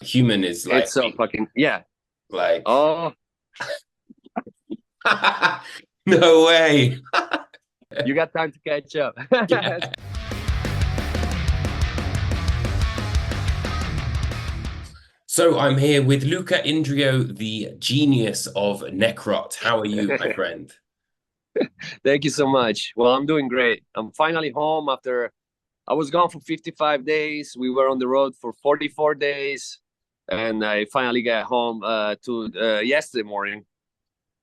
Human is It's so fucking, yeah. like Oh, no way. you got time to catch up. Yeah. So I'm here with Luca Indrio, the genius of Necrot. How are you, my friend? Thank you so much. Well, I'm doing great. I'm finally home after I was gone for 55 days. We were on the road for 44 days, and I finally got home to yesterday morning.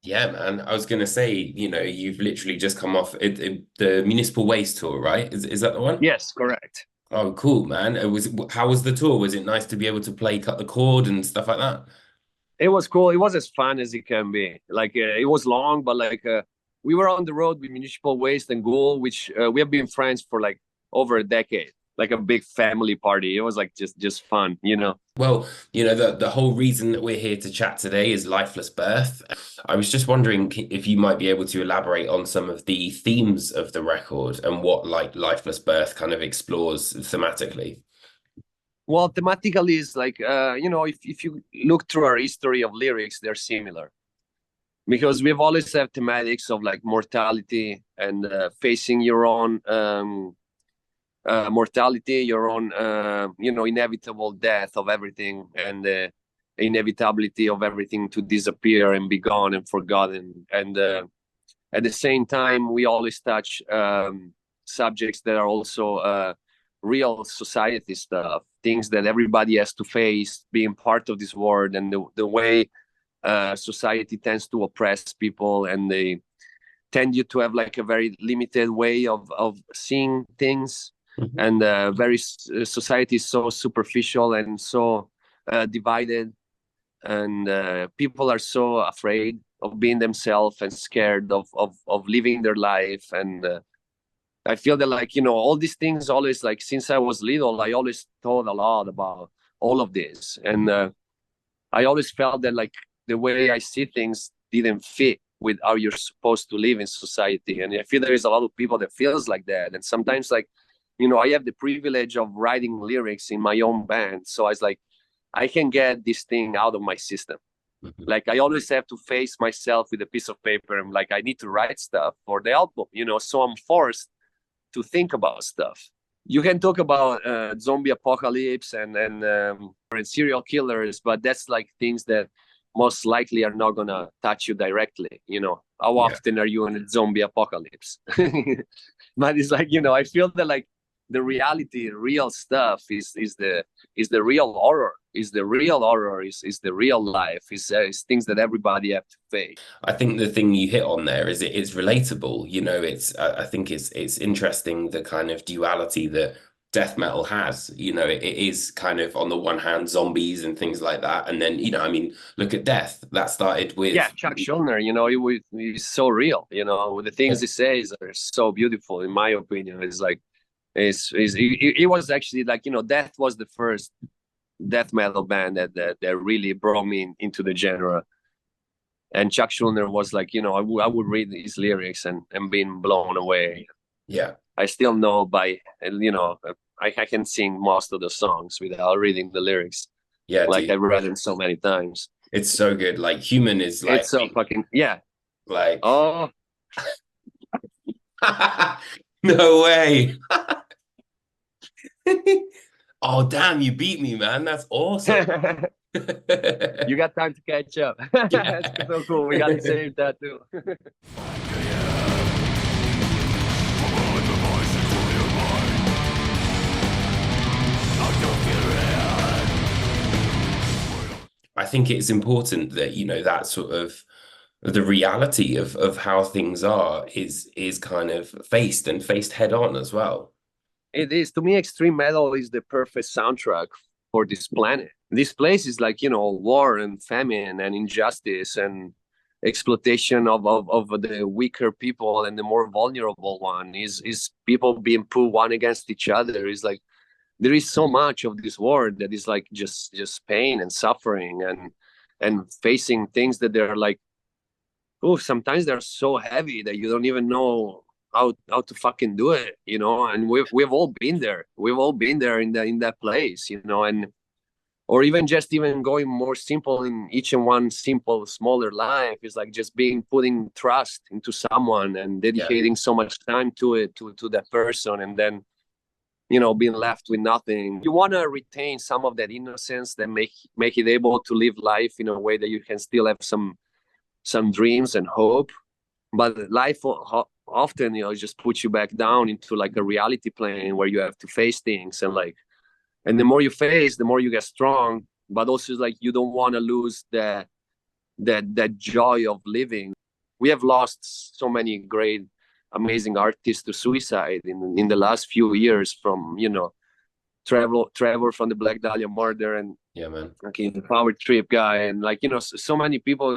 Yeah, man. I was gonna say, you've literally just come off the municipal waste tour, right? Is that the one? Yes, correct. Oh, cool, man. How was the tour? Was it nice to be able to play cut the cord and stuff like that? It was cool. It was as fun as it can be. It was long, but we were on the road with Municipal Waste and Ghoul, which we have been friends for like over a decade, like a big family party. It was like just fun, you know. Well, the whole reason that we're here to chat today is Lifeless Birth. I was just wondering if you might be able to elaborate on some of the themes of the record and what like Lifeless Birth kind of explores thematically. Well, thematically is like if you look through our history of lyrics, they're similar because we've always had thematics of like mortality and facing your own mortality, your own inevitable death of everything, and the inevitability of everything to disappear and be gone and forgotten. And at the same time, we always touch subjects that are also real society stuff, things that everybody has to face being part of this world, and the way society tends to oppress people, and they tend you to have like a very limited way of seeing things, Mhm. and society is so superficial and so divided, and people are so afraid of being themselves and scared of living their life. And I feel that all these things always, like since I was little, I always thought a lot about all of this, and I always felt that like the way I see things didn't fit with how you're supposed to live in society. And I feel there is a lot of people that feels like that. And sometimes I have the privilege of writing lyrics in my own band. So I was like, I can get this thing out of my system. Mhm. Like I always have to face myself with a piece of paper, and like I need to write stuff for the album. So I'm forced to think about stuff. You can talk about zombie apocalypse and serial killers, but that's like things that most likely are not gonna touch you directly. How Yeah. often are you in a zombie apocalypse? But it's like I feel that like the reality, real stuff is the real horror. Is the real horror is the real life. Is things that everybody have to face. I think the thing you hit on there is it's relatable. It's I think it's interesting the kind of duality that death metal has. It is kind of on the one hand zombies and things like that, and then I mean, look at death. That started Yeah, with Chuck Schuldiner, he's so real. The things he says are so beautiful, in my opinion. It's like, it was actually like, Death was the first death metal band that really brought me into the genre. And Chuck Schuldiner was like, I would read his lyrics and being blown away. yeah, I still know I can sing most of the songs without reading the lyrics. yeah, Like dude. I've read them so many times. It's so good. Like human is It's so fucking, yeah. like Oh, no way. Oh damn, you beat me, man. That's awesome. you got time to catch up. That's Yeah. so cool. We got the same tattoo. I think it's important that, that sort of the reality of how things are is kind of faced head on as well. It is, to me, extreme metal is the perfect soundtrack for this planet. This place is like, war and famine and injustice and exploitation of the weaker people and the more vulnerable one is people being put one against each other. Is like there is so much of this world that is like just pain and suffering and facing things that they're like, oh, sometimes they're so heavy that you don't even know how to fucking do it. And we've all been there. We've all been there in that place. And or even just even going more simple in each and one simple smaller life is like just putting trust into someone and Yeah. dedicating so much time to it, to that person, and then being left with nothing. You want to retain some of that innocence that make it able to live life in a way that you can still have some dreams and hope. But life often just puts you back down into like a reality plane where you have to face things, and the more you face, the more you get strong. But also, it's like you don't want to lose that joy of living. We have lost so many great, amazing artists to suicide in the last few years, from Trevor from the Black Dahlia Murder, and Yeah, man. okay, the Power Trip guy, and so many people,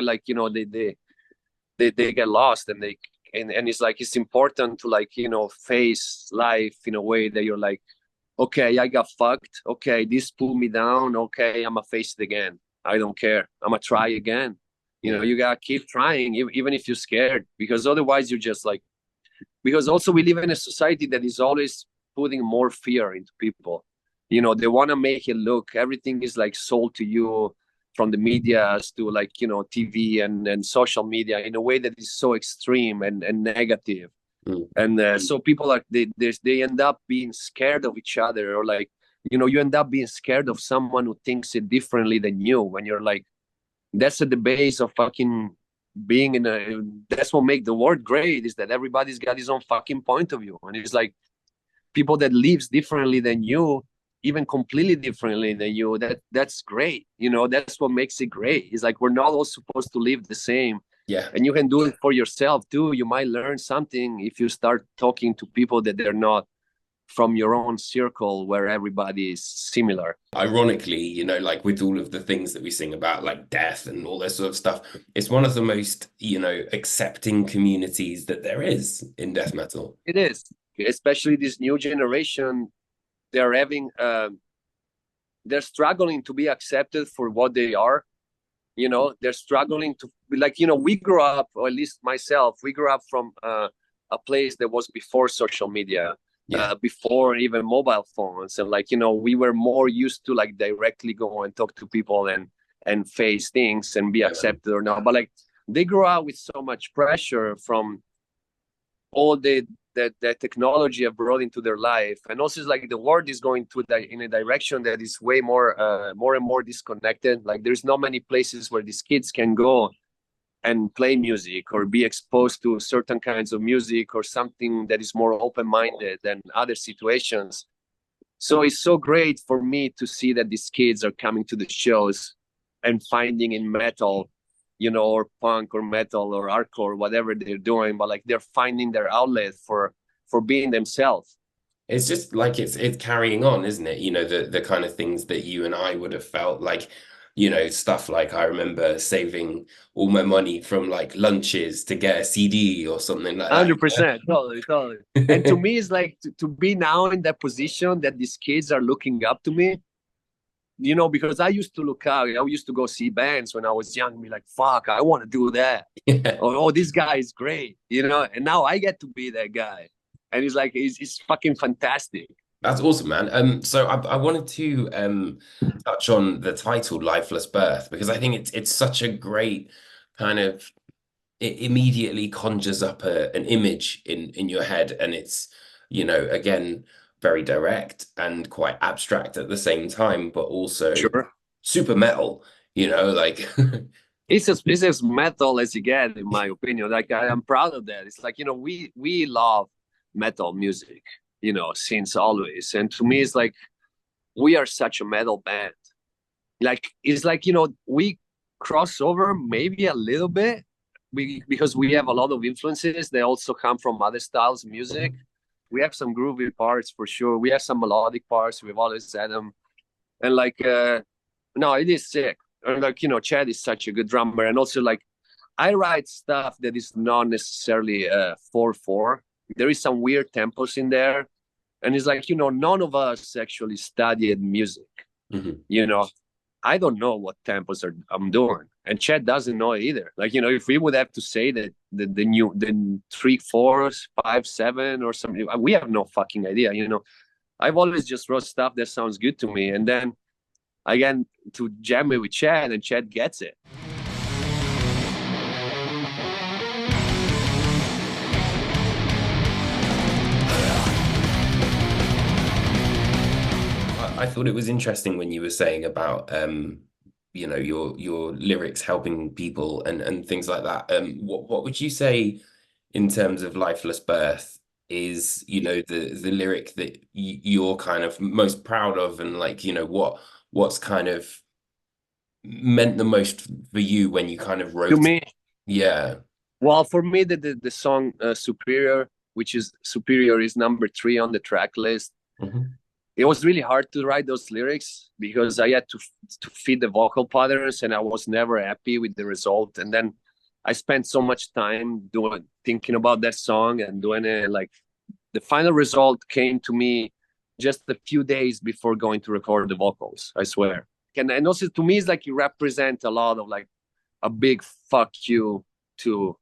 they get lost, and it's like it's important to face life in a way that you're like, okay, I got fucked. Okay, this pulled me down. Okay, I'm gonna face it again. I don't care. I'm gonna try again. Yeah. You gotta keep trying, even if you're scared, because otherwise you're just like. Because also we live in a society that is always putting more fear into people. They want to make it look everything is like sold to you from the medias to TV and social media in a way that is so extreme and negative. Mm. And so people are they end up being scared of each other, or you end up being scared of someone who thinks it differently than you, when you're like, that's at the base of fucking being that's what make the world great, is that everybody's got his own fucking point of view, and it's like people that lives differently than you, even completely differently than you, that's great. That's what makes it great. It's like we're not all supposed to live the same. Yeah. And you can do it for yourself too. You might learn something if you start talking to people that they're not from your own circle, where everybody is similar. Ironically, like with all of the things that we sing about, like death and all this sort of stuff, it's one of the most, accepting communities that there is in death metal. It is, especially this new generation. They're having they're struggling to be accepted for what they are. They're struggling to, we grew up, or at least myself, we grew up from a place that was before social media, Yeah. before even mobile phones, and we were more used to directly go and talk to people and face things and be Yeah, man. accepted or not. But they grew up with so much pressure from all that technology have brought into their life, and also it's like the world is going in a direction that is way more and more disconnected. Like there's not many places where these kids can go and play music or be exposed to certain kinds of music or something that is more open-minded than other situations. So it's so great for me to see that these kids are coming to the shows and finding in metal, or punk or metal or hardcore, whatever they're doing, but they're finding their outlet for being themselves. It's just like it's carrying on, isn't it? The kind of things that you and I would have felt like, stuff like I remember saving all my money from like lunches to get a CD or something like that. 100%, totally, totally. And to me, it's like to be now in that position that these kids are looking up to me, because I used to look out. I used to go see bands when I was young and be like, fuck, I want to do that. Yeah. Or, oh, this guy is great, and now I get to be that guy. And it's like, it's fucking fantastic. That's awesome, man. So I wanted to touch on the title "Lifeless Birth" because I think it's such a great kind of, it immediately conjures up an image in your head, and it's again very direct and quite abstract at the same time, but also Sure. super metal. Like It's as metal as you get, in my opinion. Like I'm proud of that. It's like, we love metal music, since always. And to me, it's like we are such a metal band. Like it's like, we cross over maybe a little bit, because we have a lot of influences. They also come from other styles of music. We have some groovy parts for sure. We have some melodic parts. We've always had them. And no, it is sick. And Chad is such a good drummer. And also I write stuff that is not necessarily 4/4. There is some weird tempos in there. And it's like, none of us actually studied music. mhm. I don't know what tempos I'm doing, and Chad doesn't know it either. If we would have to say that the 3/4, 5/7 or something, we have no fucking idea. I've always just wrote stuff that sounds good to me, and then again to jam it with Chad, and Chad gets it. I thought it was interesting when you were saying about your lyrics helping people and things like that. What would you say in terms of Lifeless Birth is, the lyric that you're kind of most proud of, and like, what's kind of meant the most for you when you kind of To wrote it? me, Yeah. well, for me, the song Superior, which is Superior, is number 3 on the track list. Mhm. It was really hard to write those lyrics because I had to fit the vocal patterns, and I was never happy with the result. And then I spent so much time thinking about that song and doing it. Like, the final result came to me just a few days before going to record the vocals, I swear. And also, to me, it's like you represent a lot of like a big fuck you to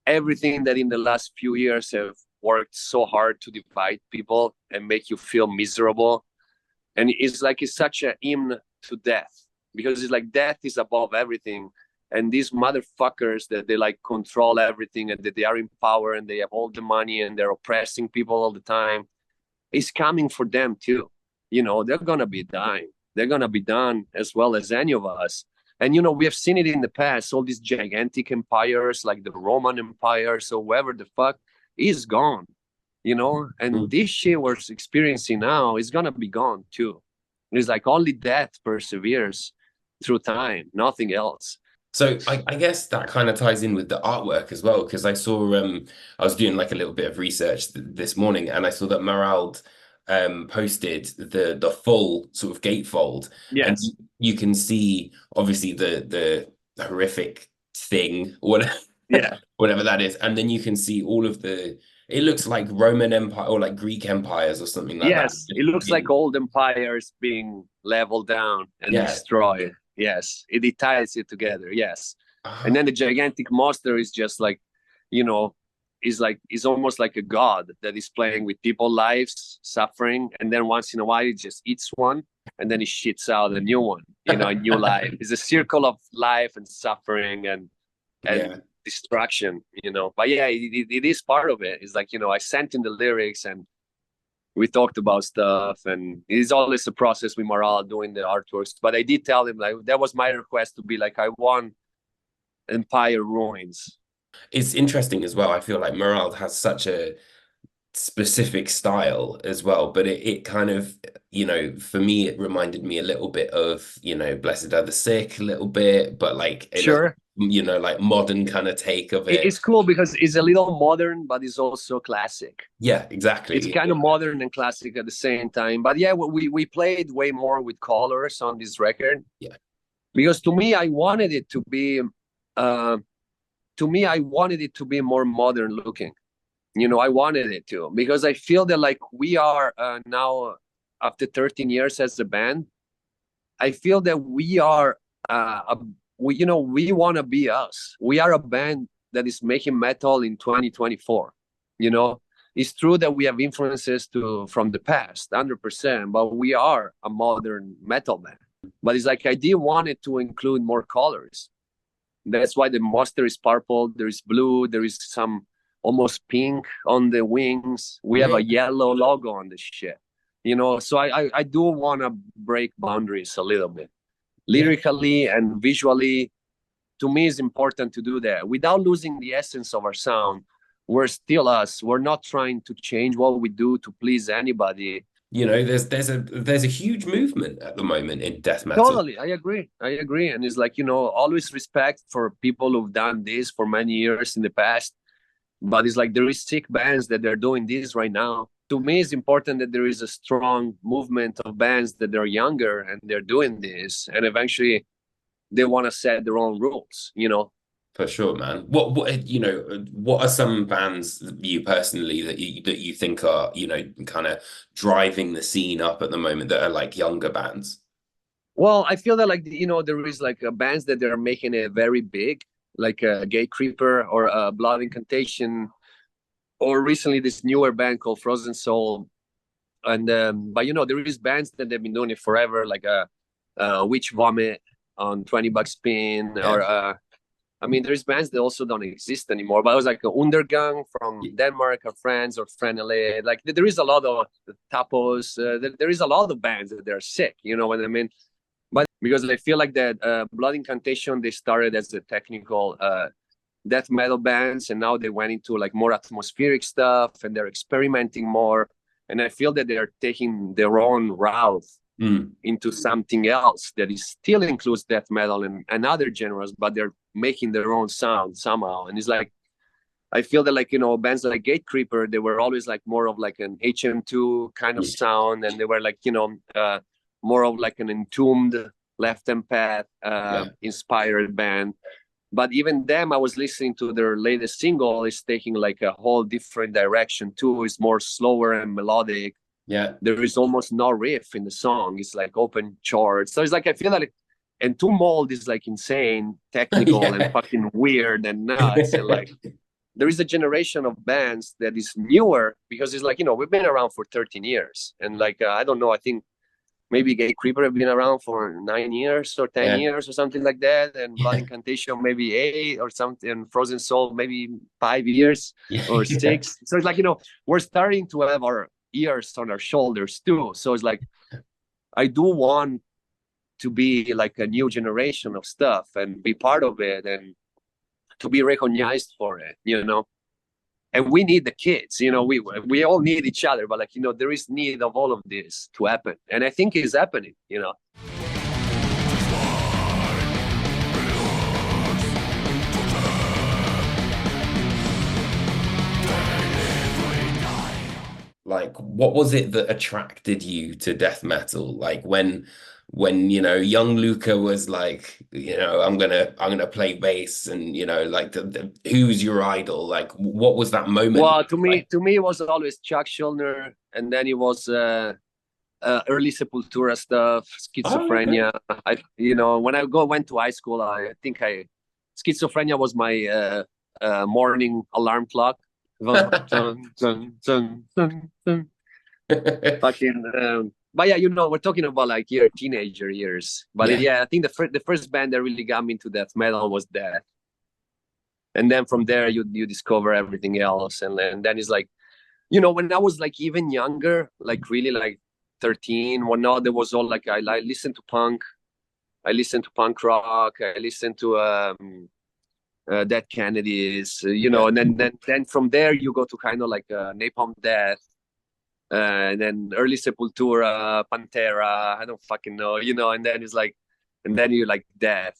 everything that in the last few years have worked so hard to divide people and make you feel miserable. And it's such a hymn to death, because it's like death is above everything. And these motherfuckers that they like control everything, and that they are in power and they have all the money and they're oppressing people all the time, is coming for them too. They're gonna be dying. They're gonna be done as well as any of us. And we have seen it in the past. All these gigantic empires, like the Roman Empire, so whoever the fuck is gone. And this shit we're experiencing now is gonna be gone too. It's like only death perseveres through time, nothing else. So I guess that kind of ties in with the artwork as well, because I was doing like a little bit of research this morning, and I saw that Marald posted the full sort of gatefold, and Yes. you can see obviously the horrific thing, whatever Yeah. whatever that is, and then you can see all of it looks like Roman Empire or like Greek empires or something like that. Yes, it looks like old empires being leveled down and Yeah. destroyed. Yes, it ties it together. Yes, and Ah, then the gigantic monster is just like, you know, is almost like a god that is playing with people's lives, suffering, and then once in a while it just eats one, and then it shits out a new one. A new life. It's a circle of life and suffering and yeah. destruction. But yeah, it is part of it. It's like, I sent in the lyrics and we talked about stuff, and it's always a process with Marald doing the artworks. But I did tell him, like, that was my request, to be like, I want Empire Ruins. It's interesting as well. I feel like Marald has such a specific style as well, but it kind of, for me, it reminded me a little bit of, Blessed Are the Sick a little bit, but like in a, Sure, like modern kind of take of it. it's cool because it's a little modern, but it's also classic. Yeah, It's exactly. kind of modern and classic at the same time. But yeah, we played way more with colors on this record, Yeah. because uh, to me, I wanted it to be more modern looking. I wanted it to, because I feel that like we are now, after 13 years as a band, I feel that we are we want to be us. We are a band that is making metal in 2024. It's true that we have influences from the past, 100%, but we are a modern metal band. But it's like I did want it to include more colors. That's why the monster is purple. There is blue. There is some almost pink on the wings. We have Yeah. a yellow logo on the shit. So I do want to break boundaries a little bit, Yeah. lyrically and visually. To me, it's important to do that without losing the essence of our sound. We're still us. We're not trying to change what we do to please anybody. There's a huge movement at the moment in death metal. Totally, I agree. And it's like, always respect for people who've done this for many years in the past. But it's like there is sick bands that they're doing this right now. To me, it's important that there is a strong movement of bands that they're younger and they're doing this, and eventually they want to set their own rules. For sure, man. What are some bands you personally that you think are, kind of driving the scene up at the moment that are like younger bands? Well, I feel that like there is like bands that they're making it very big, like Gate Creeper or Blood Incantation, or recently this newer band called Frozen Soul. And but there is bands that they've been doing it forever, like Witch Vomit on 20 Bucks Spin, Yeah. or I mean, there's bands that also don't exist anymore. But I was like Undergang from Denmark, or France, or Frenele. Like there is a lot of Tapos. There is a lot of bands that they're sick. You know what I mean? But because I feel like that Blood Incantation, they started as a technical death metal bands, and now they went into like more atmospheric stuff, and they're experimenting more. And I feel that they're taking their own route into something else that is still includes death metal and other genres, but they're making their own sound somehow. And it's like, I feel that, like, you know, bands like Gatecreeper, they were always like more of like an HM2 kind of sound, and they were like, you know, more of like an Entombed, Left Empath inspired band. But even them, I was listening to their latest single, is taking like a whole different direction too. It's more slower and melodic. Yeah. There is almost no riff in the song. It's like open chords. So it's like, I feel like, and Tomb Mold is like insane, technical and fucking weird and nuts. And like, there is a generation of bands that is newer, because it's like, you know, we've been around for 13 years. And like, I don't know, I think maybe Gatecreeper have been around for 9 years or 10 years or something like that. And Blood Incantation, maybe 8 or something. And Frozen Soul, maybe 5 years or 6. So it's like, you know, we're starting to have our ears on our shoulders too. So it's like, I do want to be like a new generation of stuff and be part of it, and to be recognized for it, you know. And we need the kids, you know, we all need each other, but like, you know, there is need of all of this to happen, and I think it's happening, you know. Like, what was it that attracted you to death metal? Like when you know young Luca was like, you know, I'm gonna play bass, and you know, like who's your idol? Like, what was that moment Well, to me like? to me it was always Chuck Schuldiner, and then it was early Sepultura stuff, Oh, okay. Schizophrenia. I, you know, when I went to high school, I think Schizophrenia was my morning alarm clock. Fucking, but yeah, you know, we're talking about like your teenager years. But Yeah, yeah, I think the first band that really got me into death metal was Death, and then from there you discover everything else, and then it's like, you know, when I was like even younger, like really like 13, when now there was all like I listened to punk, I listened to punk rock, I listened to Dead Kennedys, you know, yeah, and then from there you go to kind of like Napalm Death, and then early Sepultura, Pantera, I don't fucking know, you know, and then it's like, and then you like Death,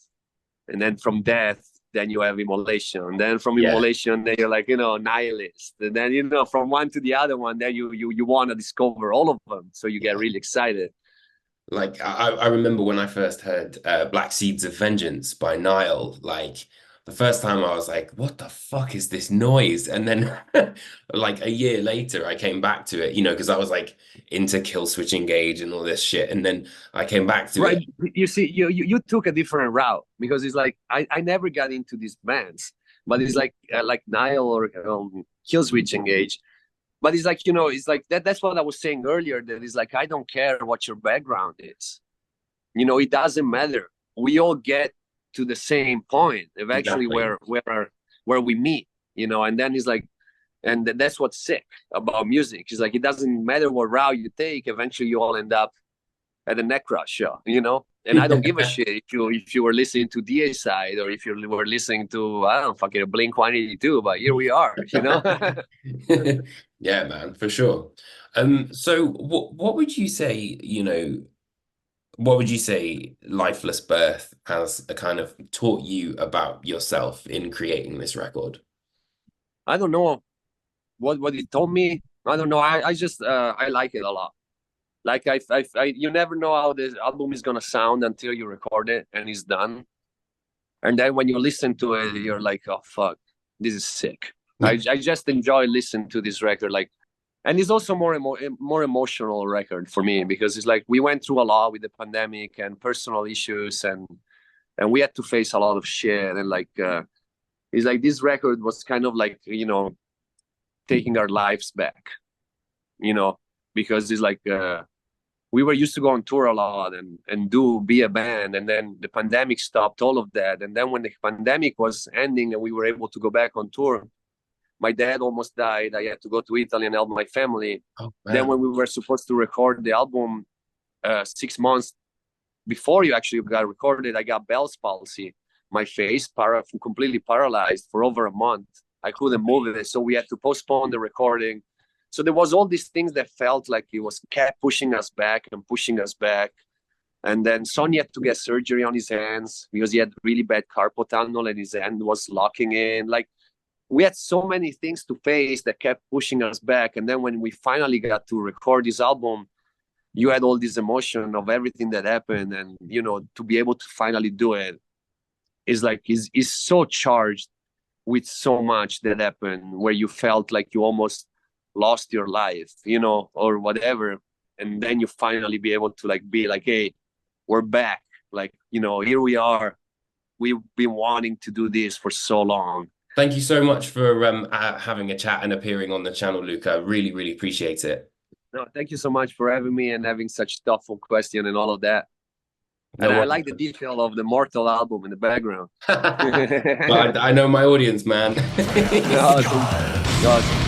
and then from Death, then you have Immolation, and then from yeah. Immolation, then you're like, you know, Nihilist, and then, you know, from one to the other one, then you want to discover all of them, so you get Yeah. really excited. Like I remember when I first heard Black Seeds of Vengeance by Nile, like the first time I was like, what the fuck is this noise? And then like a year later I came back to it, you know, because I was like into Kill Switch Engage and all this shit. And then I came back to Right, it. you see, you took a different route, because it's like I never got into these bands, but it's like Nile or Killswitch Engage. But it's like, you know, it's like that's what I was saying earlier, that it's like, I don't care what your background is, you know, it doesn't matter. We all get to the same point eventually, Exactly. where we meet, you know. And then it's like, and that's what's sick about music. It's like, it doesn't matter what route you take, eventually you all end up at a Necrot show, you know. And I don't give a shit if you were listening to DA side, or if you were listening to, I don't fucking Blink 182, but here we are, you know. Yeah, man, for sure. So what would you say, you know, what would you say Lifeless Birth has a kind of taught you about yourself in creating this record? I don't know what it told me. I don't know. I just I like it a lot. Like you never know how this album is gonna sound until you record it and it's done. And then when you listen to it, you're like, oh fuck, this is sick. I just enjoy listening to this record. Like, and it's also more emotional record for me, because it's like we went through a lot with the pandemic and personal issues, and we had to face a lot of shit. And like, it's like this record was kind of like, you know, taking our lives back, you know, because it's like we were used to go on tour a lot and be a band, and then the pandemic stopped all of that. And then when the pandemic was ending and we were able to go back on tour, my dad almost died. I had to go to Italy and help my family. Oh Then man. when we were supposed to record the album 6 months before you actually got recorded, I got Bell's palsy. My face completely paralyzed for over a month. I couldn't move it, so we had to postpone the recording. So there was all these things that felt like it was kept pushing us back and pushing us back. And then Sonny had to get surgery on his hands because he had really bad carpal tunnel and his hand was locking in. Like, we had so many things to face that kept pushing us back. And then when we finally got to record this album, you had all this emotion of everything that happened, and to be able to finally do it is so charged with so much that happened, where you felt like you almost lost your life, or whatever. And then you finally be able to be like, hey, we're back. Like, here we are. We've been wanting to do this for so long. Thank you so much for having a chat and appearing on the channel, Luca. Really, really appreciate it. No, thank you so much for having me and having such thoughtful question and all of that. And No I worries. like the detail of the Mortal album in the background. But I know my audience, man. Awesome. Awesome.